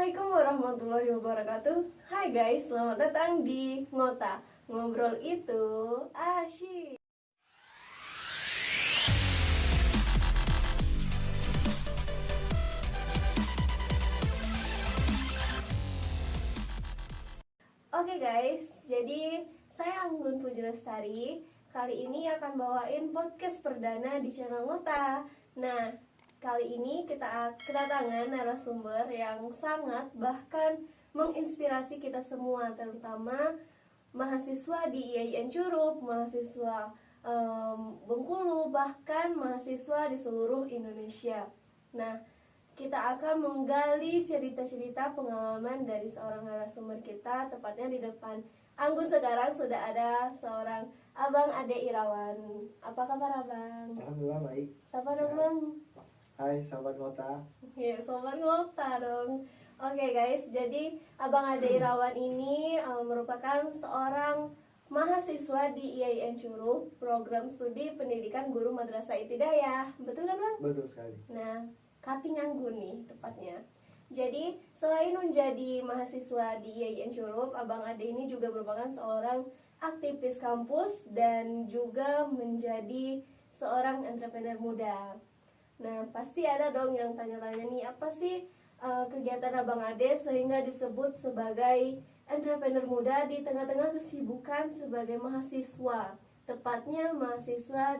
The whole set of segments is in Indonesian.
Assalamualaikum warahmatullahi wabarakatuh. Hai guys, selamat datang di Ngota. Ngobrol itu asyik. Oke guys, jadi saya Anggun Puji Lestari. Kali ini akan bawain podcast perdana di channel Ngota. Nah, kali ini kita kedatangan narasumber yang sangat bahkan menginspirasi kita semua, terutama mahasiswa di IAIN Curup, mahasiswa Bengkulu, bahkan mahasiswa di seluruh Indonesia. Nah, kita akan menggali cerita-cerita pengalaman dari seorang narasumber kita, tepatnya di depan Anggun sekarang sudah ada seorang Abang Ade Irawan. Apa kabar Abang? Alhamdulillah baik. Siapa dong Bang? Hai sahabat Ngota. Ya, sobat Ngota dong. Oke guys, jadi Abang Ade Irawan ini merupakan seorang mahasiswa di IAIN Curup, program studi pendidikan guru madrasah ibtidaiyah. Betul kan Bang? Betul sekali. Nah, Kating Anggun nih tepatnya. Jadi selain menjadi mahasiswa di IAIN Curup, Abang Ade ini juga merupakan seorang aktivis kampus dan juga menjadi seorang entrepreneur muda. Nah, pasti ada dong yang tanya-tanya nih, apa sih kegiatan Abang Ade sehingga disebut sebagai entrepreneur muda di tengah-tengah kesibukan sebagai mahasiswa, tepatnya mahasiswa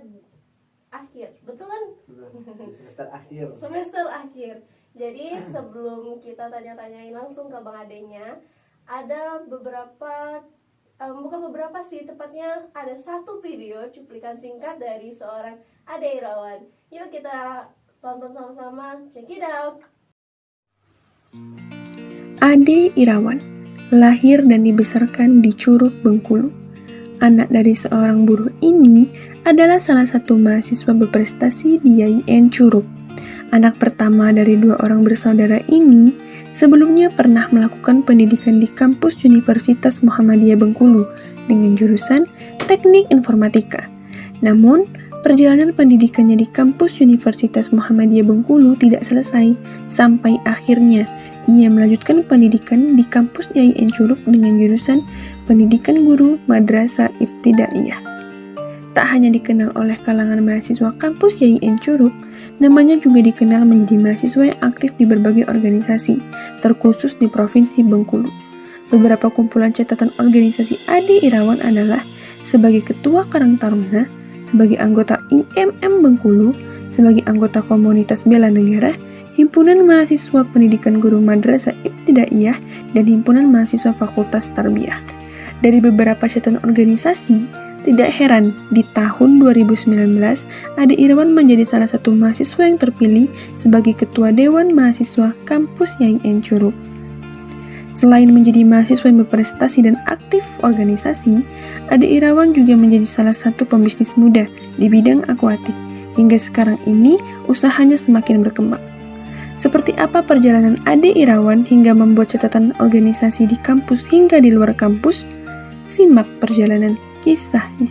akhir, betul kan? Di semester akhir. Semester akhir. Jadi sebelum kita tanya-tanyain langsung ke Bang Adenya, ada beberapa bukan beberapa sih, tepatnya ada satu video cuplikan singkat dari seorang Ade Irawan. Yuk kita tonton sama-sama, check it out. Ade Irawan lahir dan dibesarkan di Curup, Bengkulu. Anak dari seorang buruh ini adalah salah satu mahasiswa berprestasi di IAIN Curup. Anak pertama dari dua orang bersaudara ini sebelumnya pernah melakukan pendidikan di kampus Universitas Muhammadiyah Bengkulu dengan jurusan Teknik Informatika. Namun, perjalanan pendidikannya di kampus Universitas Muhammadiyah Bengkulu tidak selesai sampai akhirnya ia melanjutkan pendidikan di kampus IAIN Curup dengan jurusan Pendidikan Guru Madrasah Ibtidaiyah. Tak hanya dikenal oleh kalangan mahasiswa kampus IAIN Curup, namanya juga dikenal menjadi mahasiswa yang aktif di berbagai organisasi, terkhusus di Provinsi Bengkulu. Beberapa kumpulan catatan organisasi Ade Irawan adalah sebagai Ketua Karang Taruna, sebagai anggota IMM Bengkulu, sebagai anggota Komunitas Bela Negara, Himpunan Mahasiswa Pendidikan Guru Madrasah Ibtidaiyah, dan Himpunan Mahasiswa Fakultas Tarbiyah. Dari beberapa catatan organisasi, tidak heran di tahun 2019 Ade Irawan menjadi salah satu mahasiswa yang terpilih sebagai Ketua Dewan Mahasiswa Kampus IAIN Curup. Selain menjadi mahasiswa yang berprestasi dan aktif organisasi, Ade Irawan juga menjadi salah satu pembisnis muda di bidang akuatik. Hingga sekarang ini usahanya semakin berkembang. Seperti apa perjalanan Ade Irawan hingga membuat catatan organisasi di kampus hingga di luar kampus? Simak perjalanan kisahnya.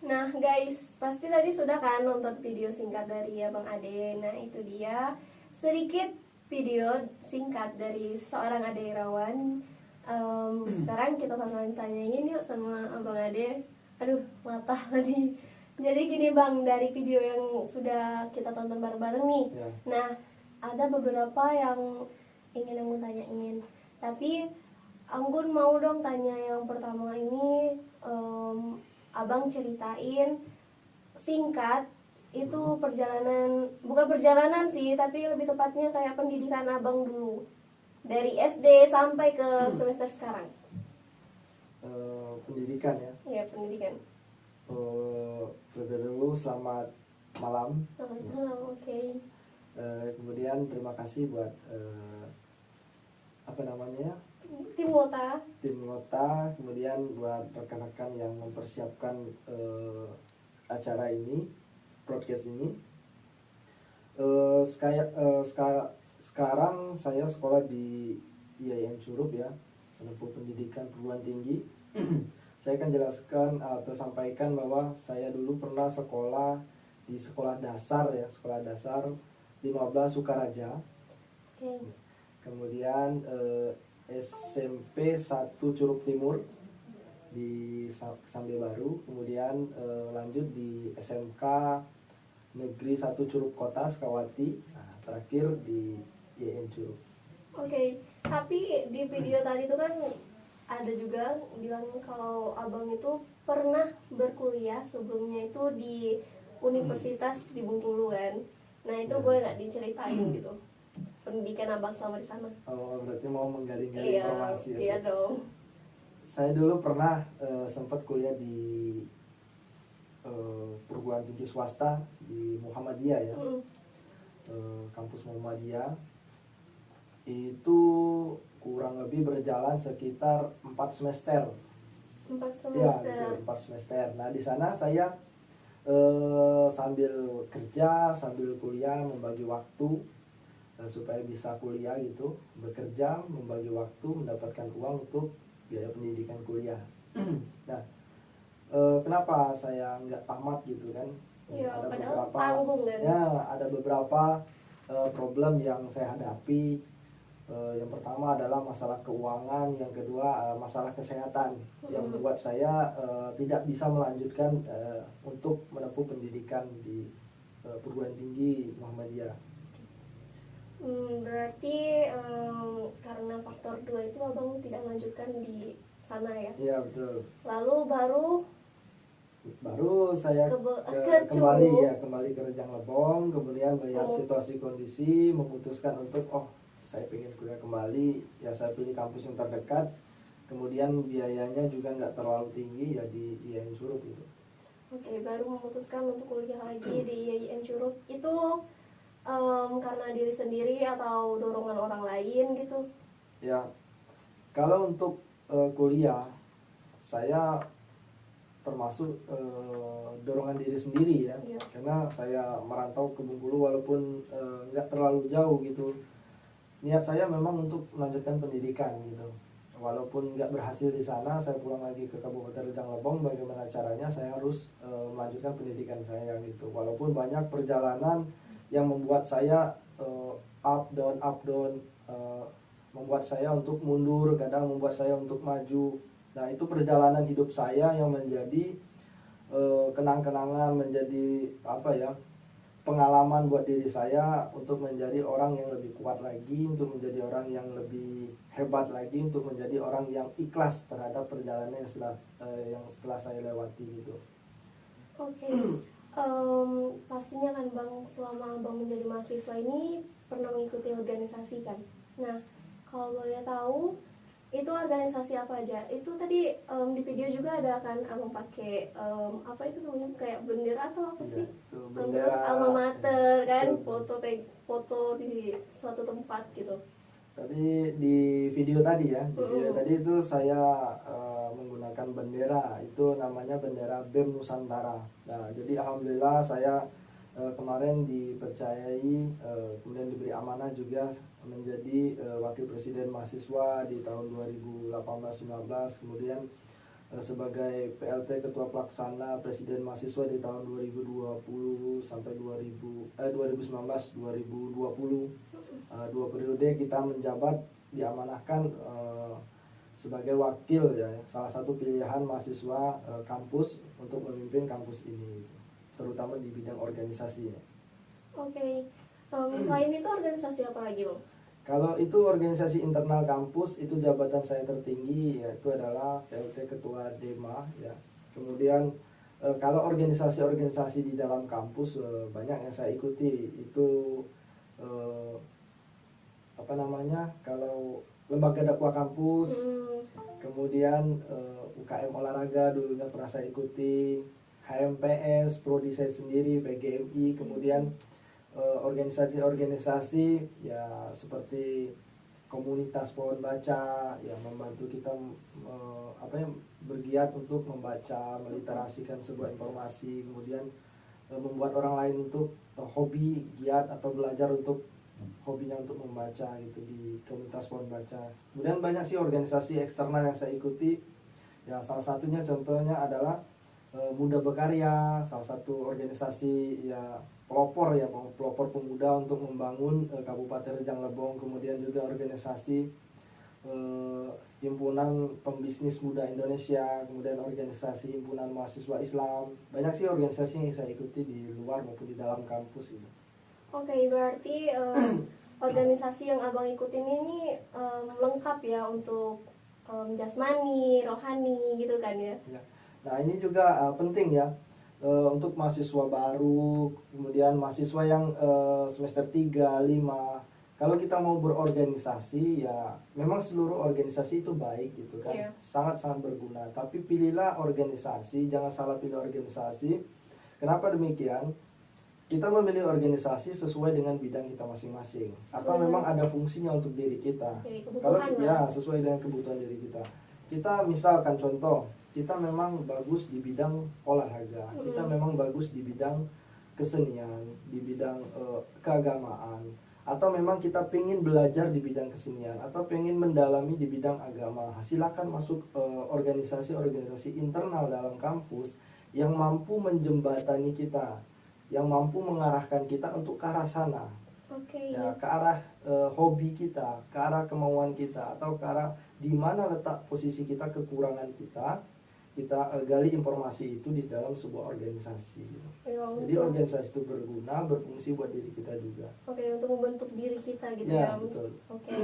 Nah guys, pasti tadi sudah kan nonton video singkat dari Abang Ade. Nah itu dia sedikit video singkat dari seorang Ade Irawan. Sekarang kita tanyain yuk sama Abang Ade. Aduh, mata tadi. Jadi gini Bang, dari video yang sudah kita tonton bareng-bareng nih Ya. Nah, ada beberapa yang ingin Anggun tanyain. Tapi Anggun mau dong tanya yang pertama ini, Abang ceritain singkat itu perjalanan, bukan perjalanan sih, tapi lebih tepatnya kayak pendidikan Abang dulu dari SD sampai ke semester sekarang. Pendidikan ya. Ya, pendidikan. Terlebih dulu selamat malam. Oke. Kemudian terima kasih buat Tim Ngota. Kemudian buat rekan-rekan yang mempersiapkan acara ini, broadcast ini. Sekarang saya sekolah di IAIN Curup ya, menempuh pendidikan perguruan tinggi. Saya akan jelaskan atau sampaikan bahwa saya dulu pernah sekolah di sekolah dasar ya, sekolah dasar 15 Sukaraja. Oke. Kemudian SMP 1 Curug Timur di Sambil Baru. Kemudian lanjut di SMK Negeri 1 Curug Kota Sukawati. Nah, terakhir di IAIN Curug. Oke, tapi di video tadi itu kan ada juga bilang kalau abang itu pernah berkuliah sebelumnya itu di Universitas di Bengkulu kan. Nah itu boleh nggak diceritain gitu pendidikan abang selama di sana? Oh, berarti mau menggali-gali Iya, informasi. iya dong. Saya dulu pernah sempat kuliah di perguruan tinggi swasta di Muhammadiyah ya. Kampus Muhammadiyah itu kurang lebih berjalan sekitar 4 semester. 4 Ya, semester. betul, 4 semester. Nah, di sana saya sambil kerja, sambil kuliah, membagi waktu supaya bisa kuliah gitu, bekerja, membagi waktu, mendapatkan uang untuk biaya pendidikan kuliah. Nah, kenapa saya nggak tamat gitu kan? Iya, Ada padahal beberapa, tanggung kan. ya, ada beberapa problem yang saya hadapi. Yang pertama adalah masalah keuangan, yang kedua masalah kesehatan yang membuat saya tidak bisa melanjutkan untuk menempuh pendidikan di perguruan tinggi Muhammadiyah. Berarti karena faktor 2 itu abang tidak melanjutkan di sana ya. Iya, betul. Lalu Baru saya ke kembali Curug. ya, kembali ke Rejang Lebong, kemudian melihat situasi kondisi, memutuskan untuk saya pengen kuliah kembali, ya saya pilih kampus yang terdekat, kemudian biayanya juga nggak terlalu tinggi ya di IAIN Curug gitu. Oke, baru memutuskan untuk kuliah lagi di IAIN Curug. Itu karena diri sendiri atau dorongan orang lain gitu? Ya, kalau untuk kuliah, saya termasuk dorongan diri sendiri ya, Iya. karena saya merantau ke Bengkulu walaupun nggak terlalu jauh gitu. Niat saya memang untuk melanjutkan pendidikan gitu. Walaupun nggak berhasil di sana, saya pulang lagi ke Kabupaten Rejang Lebong. Bagaimana caranya saya harus melanjutkan pendidikan saya gitu. Walaupun banyak perjalanan yang membuat saya up down, membuat saya untuk mundur, kadang membuat saya untuk maju. Nah, itu perjalanan hidup saya yang menjadi kenang-kenangan, menjadi apa ya, pengalaman buat diri saya untuk menjadi orang yang lebih kuat lagi, untuk menjadi orang yang lebih hebat lagi, untuk menjadi orang yang ikhlas terhadap perjalanan yang setelah saya lewati gitu. Oke. Pastinya kan bang, selama bang menjadi mahasiswa ini pernah mengikuti organisasi kan. Nah, kalau boleh tahu itu organisasi apa aja? Itu tadi di video juga ada kan abang pakai apa itu namanya, kayak bendera atau apa sih? Itu bendera, Terus alma mater kan, betul. foto di suatu tempat gitu. Tadi di video tadi ya, di video tadi itu saya menggunakan bendera, itu namanya bendera BEM Nusantara. Nah, jadi alhamdulillah saya kemarin dipercayai, kemudian diberi amanah juga menjadi wakil presiden mahasiswa di tahun 2018-19, kemudian sebagai PLT Ketua Pelaksana Presiden Mahasiswa di tahun 2020 sampai 2019-2020. 2 periode kita menjabat, diamanahkan sebagai wakil ya, salah satu pilihan mahasiswa kampus untuk memimpin kampus ini, terutama di bidang organisasi ya. Oke. Selain itu organisasi apa lagi bang? Kalau itu organisasi internal kampus, itu jabatan saya tertinggi yaitu adalah PLT Ketua DEMA ya. Kemudian kalau organisasi-organisasi di dalam kampus banyak yang saya ikuti. Itu kalau lembaga dakwah kampus, kemudian UKM olahraga dulunya pernah saya ikuti, HMPS, prodi saya sendiri, PGMI, kemudian organisasi-organisasi ya seperti komunitas pohon baca yang membantu kita bergiat untuk membaca, meliterasikan sebuah informasi, kemudian membuat orang lain untuk hobi, giat atau belajar untuk hobinya untuk membaca gitu di komunitas pohon baca. Kemudian banyak sih organisasi eksternal yang saya ikuti. Ya, salah satunya contohnya adalah Muda Berkarya, salah satu organisasi ya pelopor ya, pelopor pemuda untuk membangun Kabupaten Rejang Lebong, kemudian juga organisasi himpunan pembisnis muda Indonesia, kemudian organisasi himpunan mahasiswa Islam. Banyak sih organisasi yang saya ikuti di luar maupun di dalam kampus gitu. Oke, berarti organisasi yang abang ikutin ini lengkap ya untuk jasmani, rohani gitu kan ya? Ya. Nah ini juga penting ya untuk mahasiswa baru, kemudian mahasiswa yang semester 3, 5. Kalau kita mau berorganisasi ya memang seluruh organisasi itu baik gitu kan, Iya. sangat-sangat berguna. Tapi pilihlah organisasi, jangan salah pilih organisasi. Kenapa demikian? Kita memilih organisasi sesuai dengan bidang kita masing-masing, atau memang ada fungsinya untuk diri kita. Jadi Kalau kebutuhan ya lah. sesuai dengan kebutuhan diri kita. Kita misalkan contoh, kita memang bagus di bidang olahraga, kita memang bagus di bidang kesenian, di bidang keagamaan, atau memang kita pengen belajar di bidang kesenian, atau pengen mendalami di bidang agama. Silakan masuk organisasi-organisasi internal dalam kampus yang mampu menjembatani kita, yang mampu mengarahkan kita untuk ke arah sana. Oke. Ya, ke arah hobi kita, ke arah kemauan kita, atau ke arah di mana letak posisi kita, kekurangan kita gali informasi itu di dalam sebuah organisasi. Ya, Jadi organisasi itu berguna, berfungsi buat diri kita juga. Oke, untuk membentuk diri kita gitu Ya, ya. betul. Oke.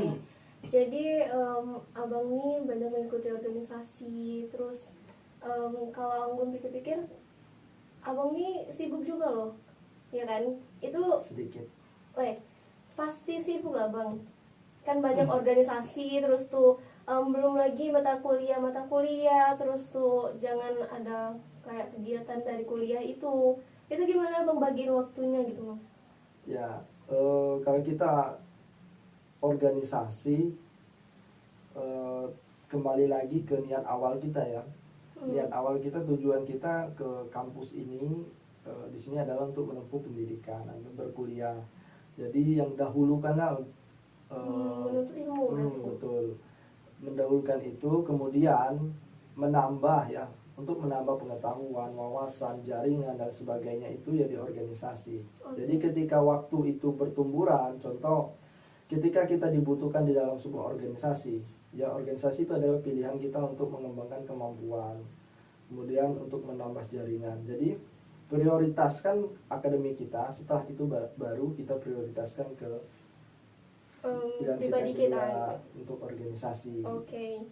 Jadi abang nih banyak mengikuti organisasi, terus kalau Anggun pikir-pikir, abang nih sibuk juga loh, ya kan? Itu, Sedikit. pasti sibuk lah bang. Kan banyak organisasi, terus tuh belum lagi mata kuliah, terus tuh jangan ada kayak kegiatan dari kuliah itu gimana bang bagiin waktunya gitu loh? Ya, kalau kita organisasi, kembali lagi ke niat awal kita ya. Niat awal kita, tujuan kita ke kampus ini di sini adalah untuk menempuh pendidikan, untuk berkuliah. Jadi yang dahulukanlah Menuntut ilmu berarti. betul, mendahulukan itu, kemudian menambah ya, untuk menambah pengetahuan, wawasan, jaringan dan sebagainya itu ya di organisasi. Jadi ketika waktu itu bertumburan, contoh ketika kita dibutuhkan di dalam sebuah organisasi, ya organisasi itu adalah pilihan kita untuk mengembangkan kemampuan, kemudian untuk menambah jaringan. Jadi prioritaskan akademik kita, setelah itu baru kita prioritaskan ke pilihan Pribadi kita kita. juga untuk organisasi. Oke.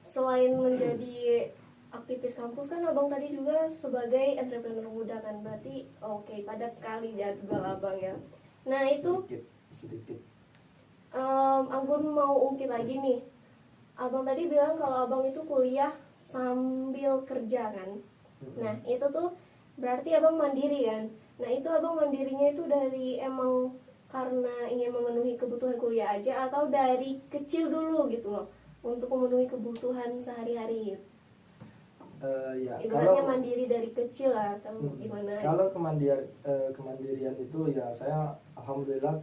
Selain menjadi aktivis kampus kan abang tadi juga sebagai entrepreneur muda kan, berarti oke, padat sekali jadwal abang ya. Nah itu Sedikit. Anggun mau ungkit lagi nih, abang tadi bilang kalau abang itu kuliah sambil kerja kan. Nah itu tuh berarti abang mandiri kan. Nah itu abang mandirinya itu dari emang karena ingin memenuhi kebutuhan kuliah aja, atau dari kecil dulu gitu loh untuk memenuhi kebutuhan sehari-hari? Ya, Ibaratnya kalau mandiri dari kecil lah atau gimana? kalau kemandirian itu ya saya alhamdulillah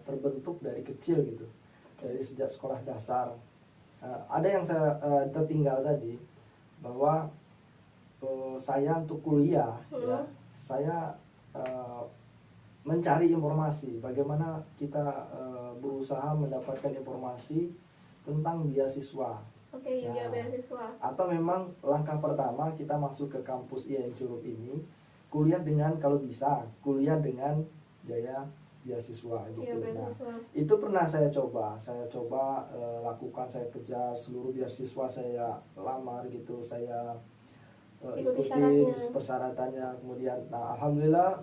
terbentuk dari kecil gitu, dari sejak sekolah dasar. Ada yang saya tertinggal tadi, bahwa saya untuk kuliah ya, saya mencari informasi bagaimana kita berusaha mendapatkan informasi tentang beasiswa. Oke, ya, beasiswa. Atau memang langkah pertama kita masuk ke kampus IAIN Curup ini, kuliah dengan, kalau bisa kuliah dengan biaya beasiswa gitu. Iya, Nah, beasiswa. itu pernah saya coba lakukan, saya kejar seluruh beasiswa, saya lamar gitu, saya Ikuti ikuti syaratnya. persyaratannya, kemudian alhamdulillah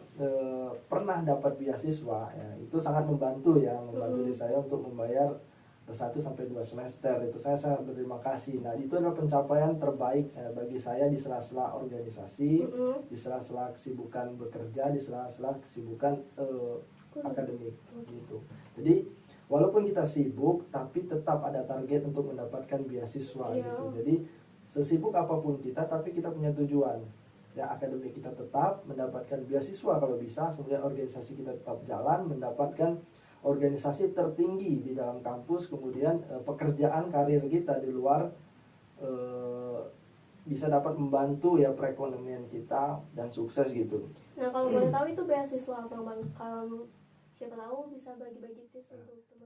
pernah dapat beasiswa ya. Itu sangat membantu diri saya untuk membayar 1-2 semester. Itu saya sangat berterima kasih. Nah itu adalah pencapaian terbaik bagi saya di sela-sela organisasi, di sela-sela kesibukan bekerja, di sela-sela kesibukan akademik gitu. Jadi walaupun kita sibuk tapi tetap ada target untuk mendapatkan beasiswa gitu. Jadi sesibuk apapun kita, tapi kita punya tujuan ya, akademik kita tetap mendapatkan beasiswa kalau bisa, kemudian organisasi kita tetap jalan, mendapatkan organisasi tertinggi di dalam kampus, kemudian pekerjaan karir kita di luar bisa dapat membantu ya perekonomian kita dan sukses gitu. Nah kalau boleh tahu itu beasiswa apa bang? Kalau siapa tahu bisa bagi-bagi tips untuk